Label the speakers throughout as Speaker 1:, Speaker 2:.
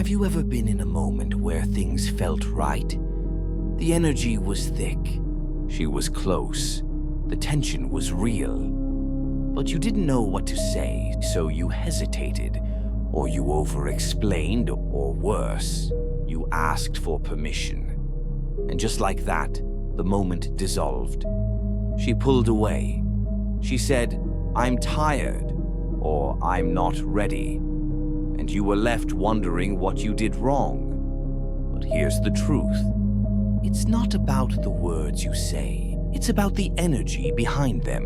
Speaker 1: Have you ever been in a moment where things felt right? The energy was thick. She was close. The tension was real. But you didn't know what to say, so you hesitated, or you over-explained, or worse, you asked for permission. And just like that, the moment dissolved. She pulled away. She said, "I'm tired," or "I'm not ready." And you were left wondering what you did wrong. But here's the truth. It's not about the words you say. It's about the energy behind them.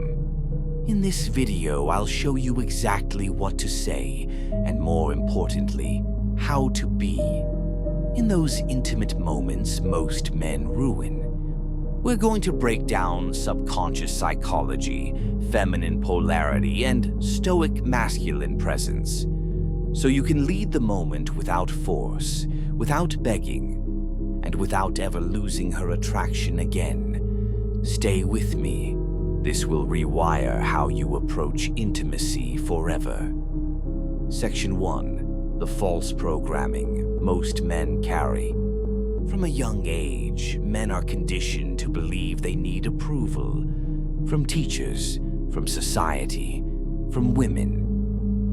Speaker 1: In this video, I'll show you exactly what to say, and more importantly, how to be. In those intimate moments most men ruin. We're going to break down subconscious psychology, feminine polarity, and stoic masculine presence. So you can lead the moment without force, without begging, and without ever losing her attraction again. Stay with me. This will rewire how you approach intimacy forever. Section 1. The false programming most men carry. From a young age, men are conditioned to believe they need approval. From teachers, from society, from women.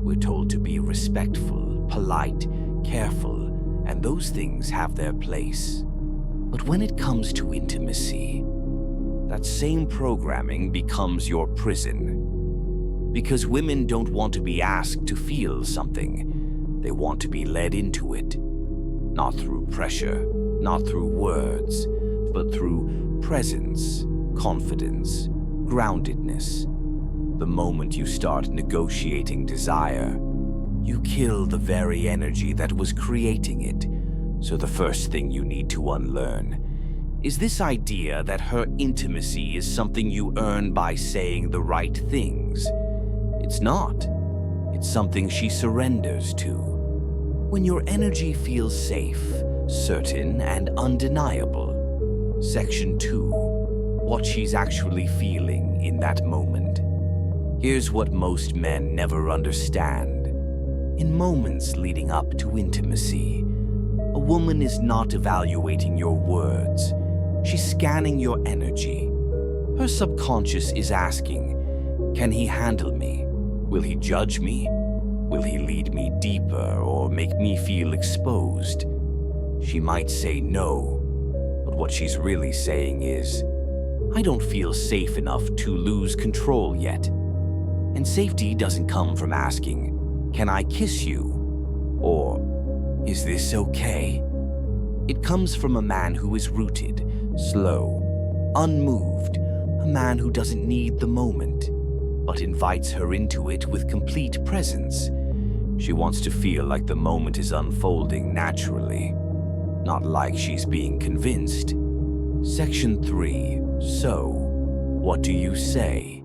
Speaker 1: We're told to be respectful, polite, careful, and those things have their place. But when it comes to intimacy, that same programming becomes your prison. Because women don't want to be asked to feel something. They want to be led into it. Not through pressure, not through words, but through presence, confidence, groundedness. The moment you start negotiating desire, you kill the very energy that was creating it. So the first thing you need to unlearn is this idea that her intimacy is something you earn by saying the right things. It's not. It's something she surrenders to. When your energy feels safe, certain, and undeniable. Section 2. What she's actually feeling in that moment. Here's what most men never understand. In moments leading up to intimacy, a woman is not evaluating your words. She's scanning your energy. Her subconscious is asking, can he handle me? Will he judge me? Will he lead me deeper or make me feel exposed? She might say no, but what she's really saying is, I don't feel safe enough to lose control yet. And safety doesn't come from asking, can I kiss you? Or, is this okay? It comes from a man who is rooted, slow, unmoved, a man who doesn't need the moment, but invites her into it with complete presence. She wants to feel like the moment is unfolding naturally, not like she's being convinced. Section 3. So, what do you say?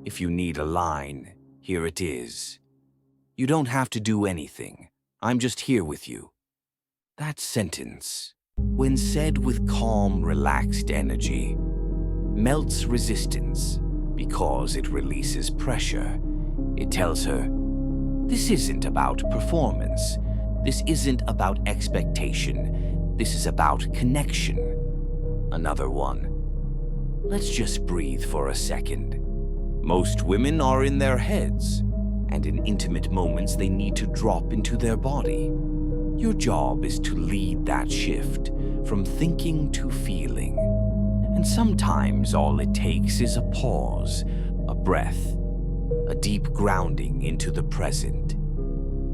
Speaker 1: If you need a line, here it is. You don't have to do anything. I'm just here with you. That sentence, when said with calm, relaxed energy, melts resistance because it releases pressure. It tells her, this isn't about performance. This isn't about expectation. This is about connection. Another one. Let's just breathe for a second. Most women are in their heads, and in intimate moments they need to drop into their body. Your job is to lead that shift from thinking to feeling. And sometimes all it takes is a pause, a breath, a deep grounding into the present.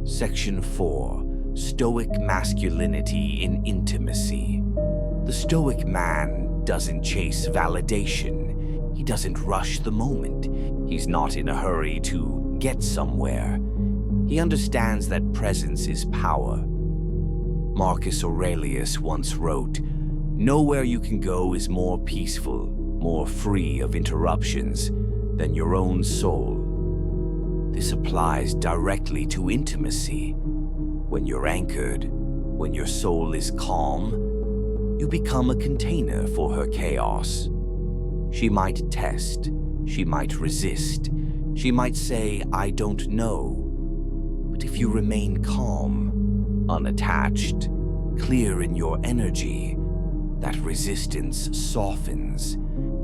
Speaker 1: Section 4. Stoic masculinity in intimacy. The stoic man doesn't chase validation. He doesn't rush the moment. He's not in a hurry to get somewhere. He understands that presence is power. Marcus Aurelius once wrote, "Nowhere you can go is more peaceful, more free of interruptions than your own soul." This applies directly to intimacy. When you're anchored, when your soul is calm, you become a container for her chaos. She might test, she might resist, she might say, I don't know. But if you remain calm, unattached, clear in your energy, that resistance softens,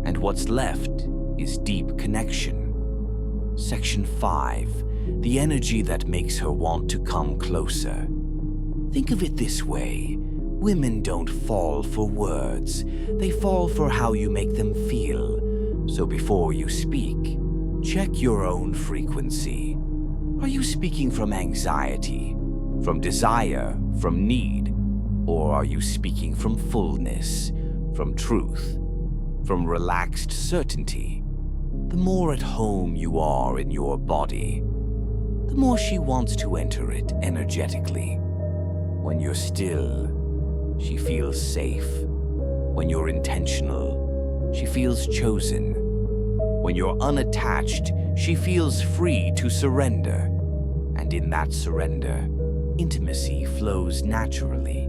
Speaker 1: and what's left is deep connection. Section 5. The energy that makes her want to come closer. Think of it this way. Women don't fall for words. They fall for how you make them feel. So before you speak, check your own frequency. Are you speaking from anxiety, from desire, from need? Or are you speaking from fullness, from truth, from relaxed certainty? The more at home you are in your body, the more she wants to enter it energetically. When you're still, she feels safe. When you're intentional, she feels chosen. When you're unattached, she feels free to surrender. And in that surrender, intimacy flows naturally.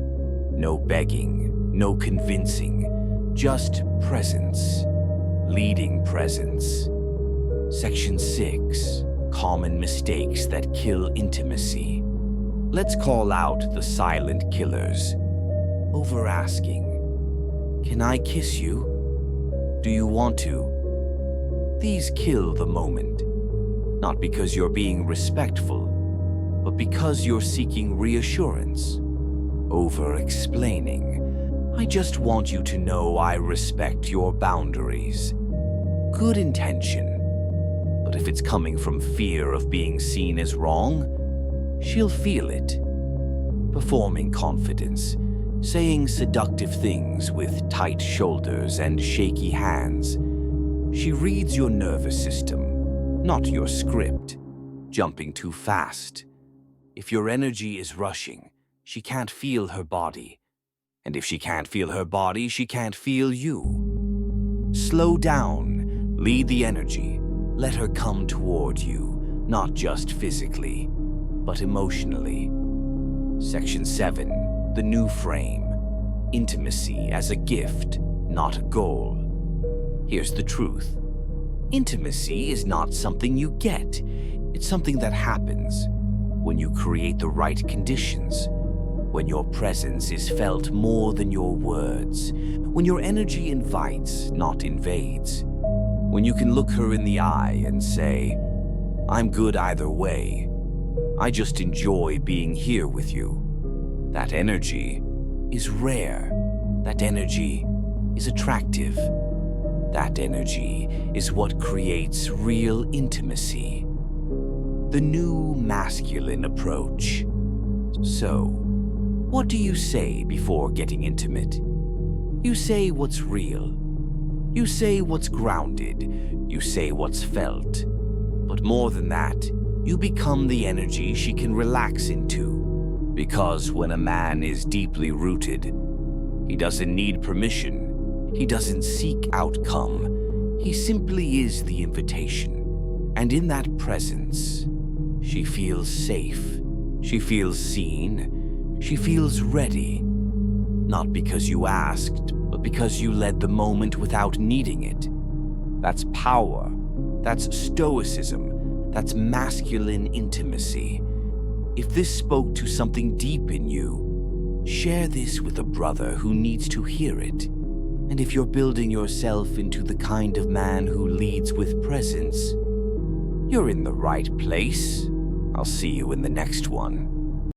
Speaker 1: No begging, no convincing, just presence, leading presence. Section 6. Common mistakes that kill intimacy. Let's call out the silent killers. Over-asking. Can I kiss you? Do you want to? These kill the moment. Not because you're being respectful, but because you're seeking reassurance. Over-explaining. I just want you to know I respect your boundaries. Good intention. But if it's coming from fear of being seen as wrong, she'll feel it. Performing confidence. Saying seductive things with tight shoulders and shaky hands. She reads your nervous system, not your script. Jumping too fast. If your energy is rushing, she can't feel her body. And if she can't feel her body, she can't feel you. Slow down, lead the energy. Let her come toward you, not just physically, but emotionally. Section 7. The new frame. Intimacy as a gift, not a goal. Here's the truth. Intimacy is not something you get. It's something that happens when you create the right conditions, when your presence is felt more than your words, when your energy invites, not invades, when you can look her in the eye and say, I'm good either way. I just enjoy being here with you. That energy is rare. That energy is attractive. That energy is what creates real intimacy. The new masculine approach. So, what do you say before getting intimate? You say what's real. You say what's grounded. You say what's felt. But more than that, you become the energy she can relax into. Because when a man is deeply rooted, he doesn't need permission. He doesn't seek outcome. He simply is the invitation. And in that presence, she feels safe. She feels seen. She feels ready. Not because you asked, but because you led the moment without needing it. That's power. That's stoicism. That's masculine intimacy. If this spoke to something deep in you, share this with a brother who needs to hear it. And if you're building yourself into the kind of man who leads with presence, you're in the right place. I'll see you in the next one.